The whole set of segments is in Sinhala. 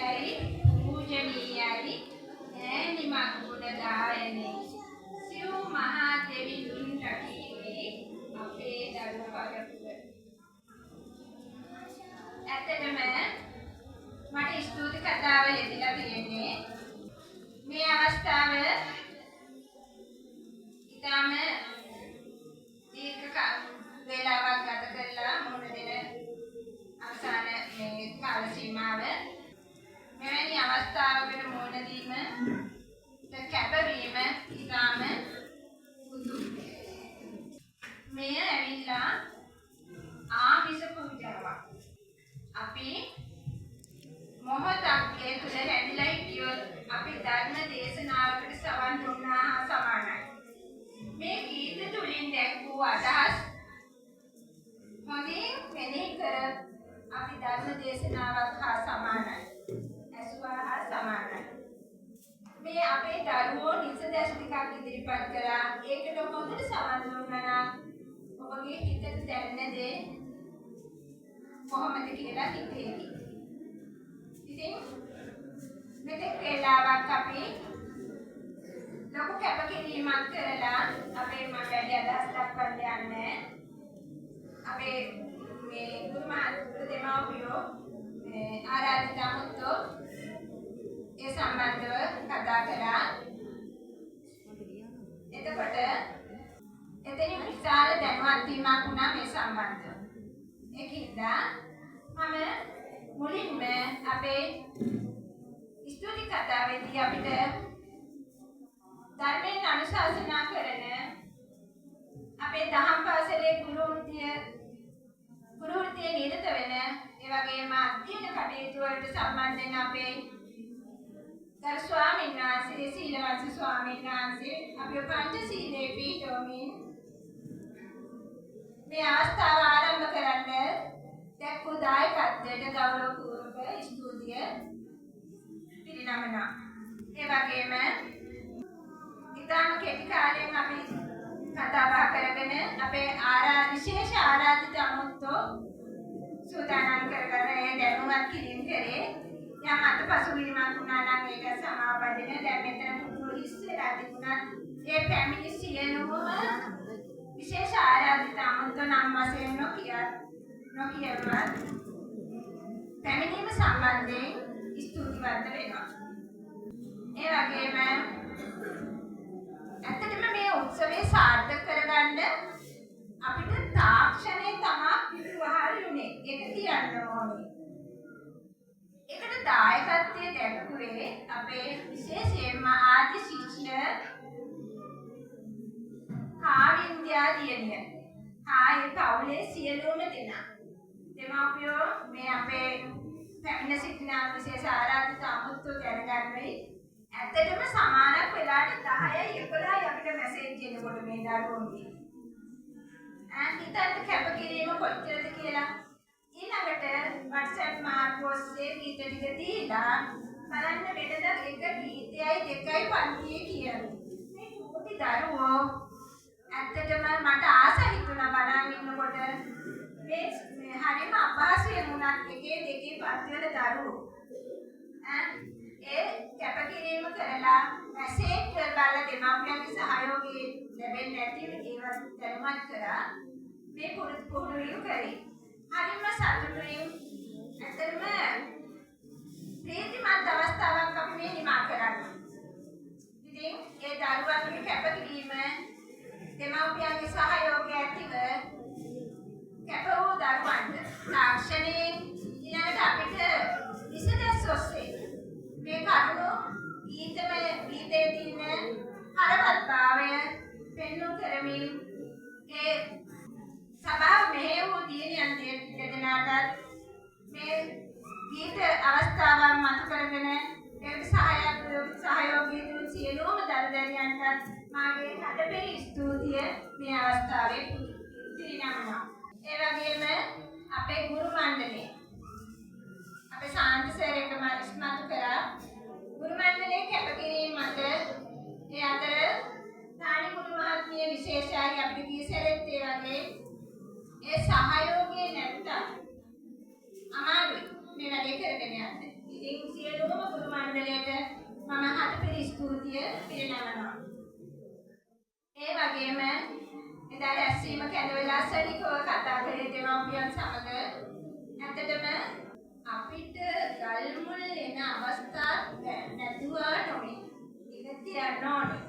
ශ්‍රේෂ්ඨයි පූජනීයයි ඈනි මග්ගුණ දායනේ සිව් මහා දෙවිඳුන් රැකීමේ අපේ දරු පරපුර. ඇත්තටම මට ස්තුති කතාව යෙදලා තියෙන්නේ මේ අවස්ථාව ඊටම දීර්ඝ වේලාවක් ගත කරලා මුණ දෙන අවසාන මේ කාල සීමාව මෙවැනි අවස්ථාවකට මුණ දීම කැපවීම ඊටම බුදු මේ ඇවිල්ලා ආමිෂ පූජාවක් අපි මොහොතක් ඒ තුළ රැඳිලා හිටියොත් අපි ධර්ම දේශනාවකට සවන් දුන්නා හා සමානයි. මේ ගීත තුලින් දැක්වූ අදහස් හොඳින් මෙනෙහි කර අපි ධර්ම දේශනාවක් හා සමානයි. ඇසුවා හා සමානයි. මේ අපේ දරුවෝ නිසදැස් ටිකක් ඉදිරිපත් කරා. ඒකට හොඳට සවන් දුන්නා නම් ඔබගේ හිතට දැනෙන දේ කොහොමද කියලා හිතේවි. ඉතින් මෙතෙක් වේලාවක් අපි ලොකු කැපකිරීමක් කරලා අපේ වැඩි අදහස් දක්වන්න යන්නේ. අපේ මේ ගුරු මහත්තුරු දෙමව්පියෝ ආරාධිතා මුත්තෝ ඒ සම්බන්ධව කතා කරා. එතකොට එතනින් විශාල දැනුවත් වීමක් වුණා මේ සම්බන්ධව. ඒකින්ද මම මුලින්ම අපේ ස්තුති කතාවේදී අපිට ධර්මයෙන් අනුශාසනා කරන අපේ දහම් පාසලේ ගුරු වෘත්තියේ නිරත වෙන ඒ වගේම අධ්‍යයන කටයුතු වලට සම්බන්ධ වෙන අපේ ගරු ස්වාමීන් වහන්සේ සීලවන්ත ස්වාමීන් වහන්සේ අපේ පංචශීලයේ පිටෝමින් මේ අවස්ථාව ආරම්භ කරන්න දැක්වූ දායකත්වයට ගෞරවපූර්වක ස්තුතිය පිරිනමනවා. ඒ වගේම ඉතාම කෙටි කාලයෙන් අපි කතා බහ කරගෙන අපේ විශේෂ ආරාධිත අමුත්තෝ සූදානම් කරගෙන ඒ දැනුවත් කිරීම කරේ. යම් අතපසුවීමක් වුණා නම් ඒක සමාවදින. දැන් මෙතන පුදුරු ඉස්සරහා තිබුණා ඒ පැමිණි සියලුම විශේෂ ආරාධිත අමුත්තෝ නම් වශයෙන් නොකියවත් පැමිණීම සම්බන්ධයෙන් ස්තුතිවන්ත වෙනවා. ඒ වගේම ඇත්තටම මේ උත්සවය සාර්ථක කරගන්න අපිට තාක්ෂණය තමයි පිටුවහල් උනේ. ඒක කියන්න ඕනේ. ඒකට දායකත්වයේ දැක්ුවේ අපේ විශේෂයෙන්ම ආදි ශිෂ්‍ය කාවින්ද්‍යා දියණිය. ආයේ පවුලේ සියලුම දෙනා. දෙමාපියෝ මේ අපේ පැමිණ සිටින විශේෂ ආරාධිත අමුත්තෝ දැනගන්නයි. ඇත්තටම සමානක් වෙලාට 10යි 11යි අපිට මැසේජ් එනකොට මේ දරුවෝගේ. හිතන්න කැපකිරීම කොච්චරද කියලා. ඊළඟට WhatsApp මාර්ග ඔස්සේ ගීත ටික දීලා බලන්න වෙනද එක ගීතයයි දෙකයි පන්තියේ කියන්නේ. මේ චූටි දරුවෝ ඇත්තටම මට ආස හිතුණා බලන් ඉන්නකොට මේ හරිම අපහසුයෙන් වුණත් එකේ දෙකේ පන්තිවල දරුවෝ ඒ කැපකිරීම කරලා මැසේජ් කරලා දෙමාපියන්ගේ සහයෝගය ලැබෙන්නේ නැති ඒවා දැනුවත් කරා. මේ පුරුදු කරේ. හරිම සතුටුයි. ඇත්තටම ප්‍රීතිමත් අවස්ථාවක් අපි මේ නිමා කරන්නේ. ඉතින් ඒ දරුවන්ගේ කැපකිරීම දෙමාපියන්ගේ සහයෝගය ඇතිව කැප වූ දරුවන්ට තාක්ෂණයෙන් ඊළඟට අපිට විසදැස් ඔස්සේ මේ කරුණු ගීතයේ තියෙන හරවත්භාවය පෙන්වු කරමින් ඒ සභාව මෙහෙයවූ දියණියන් දෙදෙනාට මේ ගීත අවස්ථාවන් මතු කරගෙන ඒකට සහයෝගී දුන් සියලුම දරුදැරියන්ට මාගේ හදපෙරි ස්තුතිය මේ අවස්ථාවේ පිරිනමනවා. ඒ වගේම අපේ ගුරු මණ්ඩලය අපේ ශාන්ත සර් එකම ඉස්මතු කරා. ගුරු මණ්ඩලයේ කැපකිරීම මත ඒ අතර තානි ගුරු මහත්මිය විශේෂයි. අපිට ගිය සැරේත් ඒ වගේ ඒ සහයෝගය නැත්නම් අමාරුයි මේ වැඩේ කරගෙන යන්න. ඉතින් සියලු මම හටපිරි ස්තුතිය පිරිනමනවා. ඒ වගේම එදා රැස්වීම කැඳවලා සනිකව කතා කරේ දෙමව්පියන් සමග. ඇත්තටම අපිට ගල් මුල් එන අවස්ථා නැතුවා නොවේ. ඒක තියන්න ඕනේ.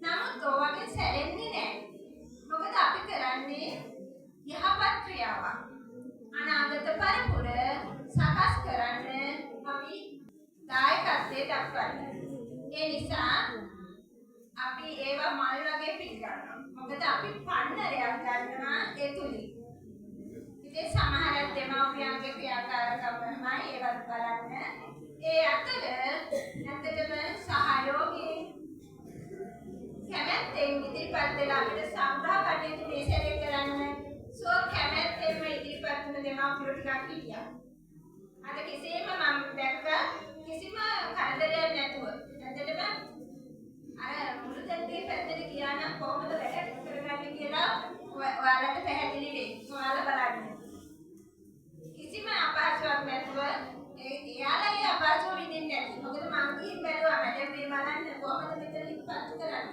නමුත් ඔයගෙන් සැලෙන්නේ නැහැ. මොකද අපි කරන්නේ යහපත් ක්‍රියාවක්. අනාගත පරපුර සකස් කරන්න අපි දායකත්වයේ දක්වන්නේ. ඒ නිසා අපි ඒවා මල් වගේ පිළිගන්නවා. මොකද අපි පන්නරයක් ගන්නවා ඒ තුලින්. ඉතින් සමහර දෙමව්පියන්ගේ ක්‍රියාකාරකමයි ඒවත් බලන්න. ඒ අතර ඇත්තටම සහයෝගී කැමැත්තෙන් ඉදිරිපත් වෙලා අපිට සංග්‍රහ කටයුතු දේශනය කරන්න කැමැත්තෙන්ම ඉදිරිපත් වුණ දෙමව්පියෝ ටිකක් හිටියා. අද කිසිම මම දැක්ක කිසිම කරදරයක් නැතුව ඇත්තටම අර මුළුතැන්ගේ පැත්තට ගියා නම් කොහොමද වැඩ කරගන්නේ කියලා ඔයාලට පැහැදිලි වෙයි. ඔයාලා බලන්න. කිසිම අපහසුයක් නැතුව එයාලා ඒ අපහසුව විඳින්නේ නැති. මොකද මම ගිහින් බැලුවා මැඩම් මේ බලන්න කොහොමද මෙතන ඉපත් කරන්නේ.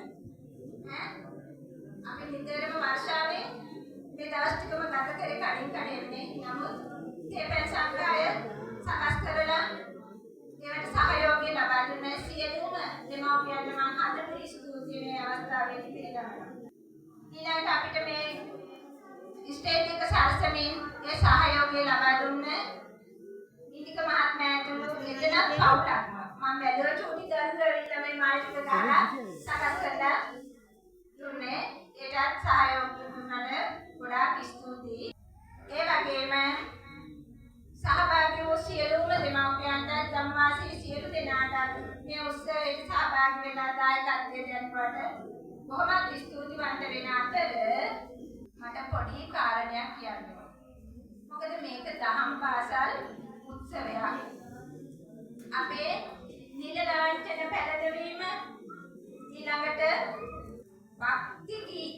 අපි නිතරම වර්ෂාවේ මේ දවස් ටිකම ගත කරේ කඩින් කඩෙන්නේ. නමුත් තේපැන් සංග්‍රහය සකස් කරලා ඒවට සහයෝගය ලබා දුන්න සියලුම දෙමව්පියන්ට මම හදපිරි ස්තුතිය මේ අවස්ථාවේදී පිළිගන්නවා. ඊළඟට අපිට මේ ස්ටේජ් එක සාර්ථකමින් ඒ සහයෝගය ලබා දුන්න ඉන්දික මහත්මයා ඇතුළු එතනත් කවුලක් මම බැලුවා චූටි දරුවෝ ඇවිල්ලා මේ මාල් ටික ගහලා සකස් කරලා දුන්නේ. ඒටත් සහයෝගය දුන්නට ගොඩාක් ස්තුතියි. ඒ වගේම සහභාගී වූ සියලුම දෙමව්පියන්ට ගම්වාසී සියලු දෙනාට මේ උත්සවයට සහභාගී වෙලා දායකත්වයේ දැන්වට බොහොමත් ස්තුතිවන්ත වෙන අතර මට පොඩි කාරණයක් කියන්න ඕන. මොකද මේක දහම් පාසල් උත්සවයක්. අපේ නිල ලාංඡන පැලදවීම ඊළඟට භක්ති ගී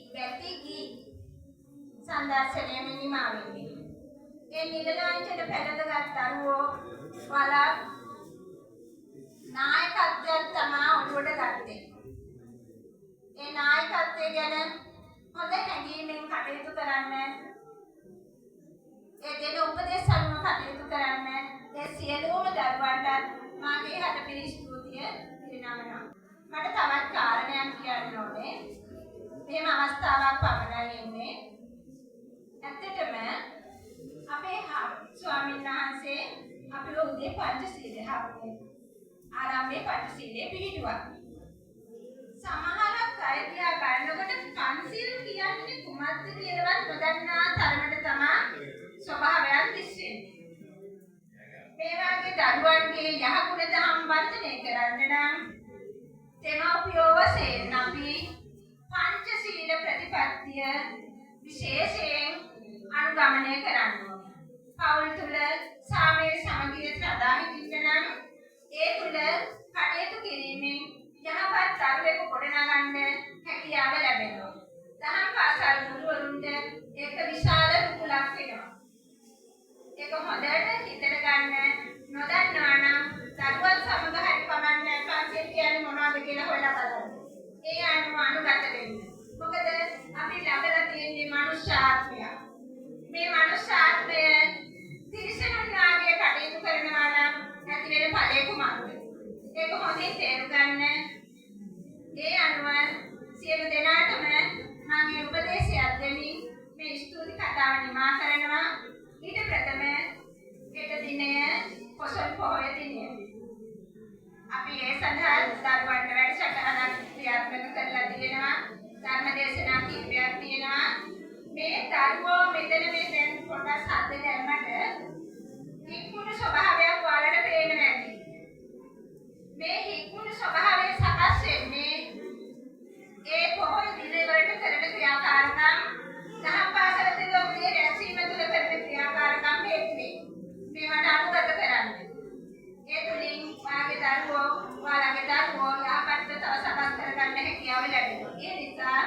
සංදර්ශනය නිමා වෙන්නේ. ඒ නිලලාංඡන පැලඳගත් දරුවෝ වලා නායකත්වයක් තමයි ඔළුවට ගත්තේ. ඒ නායකත්වය ගැන හොඳ හැඟීමෙන් කටයුතු කරන්න. ඒ දෙන උපදේශ අනුව කටයුතු කරන්න. ඒ සියලුම දරුවන්ට මාගේ හදපිරි ස්තුතිය පිරිනමනවා. මට තවත් කාරණයක් කියන්න ඕනේ. මේම අවස්ථාවක් පමණයි ඉන්නේ. ඇත්තටම අපේ ස්වාමීන් වහන්සේ අපේ උදේ පංචශීලය ආරම්භයේ පංචශීලයේ පිළිදුවා. සමහරක් අය දිහා බලනකොට පංචශීල කියන්නේ කුමක්ද කියලාවත් නොදන්නා තරමට තමයි ස්වභාවයන් දිස්සෙන්නේ. මේ වගේ දරුවන්ගේ යහගුණ දහම් වර්ධනය කරන්න නම් දෙමව්පියෝ වශයෙන් අපි පංචශීල ප්‍රතිපත්තිය විශේෂයෙන් අනුගමනය කරන්න ඕනේ. පවුල් තුල සාමය සමගිය සදා හිටින්න නම් ඒ තුල කටයුතු කිරීමෙන් යහපත් දරුවෙකු ගොඩනගන්න හැකියාව ලැබෙනවා. දහම් පාසල් ගුරුවරුන්ට ඒක විශාල රුකුලක් වෙනවා. ඒක හොඳට හිතට ගන්න නොදන්නවා නම් දරුවන් සමග හරි කමන්නේ පන්සිල් කියන්නේ මොනවද කියලා හොයලා බලන්න. ඒ අනුව අනුගත වෙන්න. මොකද අපි ලැබලා තියෙන්නේ මනුෂ්‍ය ආත්මයක්. මේ මනුෂ්‍ය ආත්මය තිරිසනුන් වාගේ කටයුතු කරනවා නම් ඇති වෙන ඵලය කුමක්ද? ඒක හොඳින් තේරුම් ගන්න. ඒ අනුව සියලු දෙනාටම මම මේ උපදේශයක් දෙමින් මේ ස්තුති කතාව නිමා කරනවා. ඊට ප්‍රථම හෙට දිනය පොසොන් පොහොය දිනය. අපි ඒ සඳහා දරුවන්ට වැඩසටහනක් ක්‍රියාත්මක කරලා තියෙනවා. ධර්ම දේශනා කීපයක් තියෙනවා. මේ දරුවෝ මෙතන මේ දැන් පොඩ්ඩක් හද දැම්මට හික්මුණු ස්වභාවයක් ඔයාලට පේනවා ඇති. මේ හික්මුණු ස්වභාවය සකස් වෙන්නේ ඒ පොහොය දිනවලට කරන ක්‍රියාකාරකම් දහම් පාසල තුළ උදේ රැස්වීම තුළ කරන ක්‍රියාකාරකම් හේතුවෙන් මේවට අනුගත කරන්න. ඒ තුලින් ඔයාලගේ දරුවෝ යහපත්ව තව සකස් කරගන්න හැකියාව ලැබෙනවා. ඒ නිසා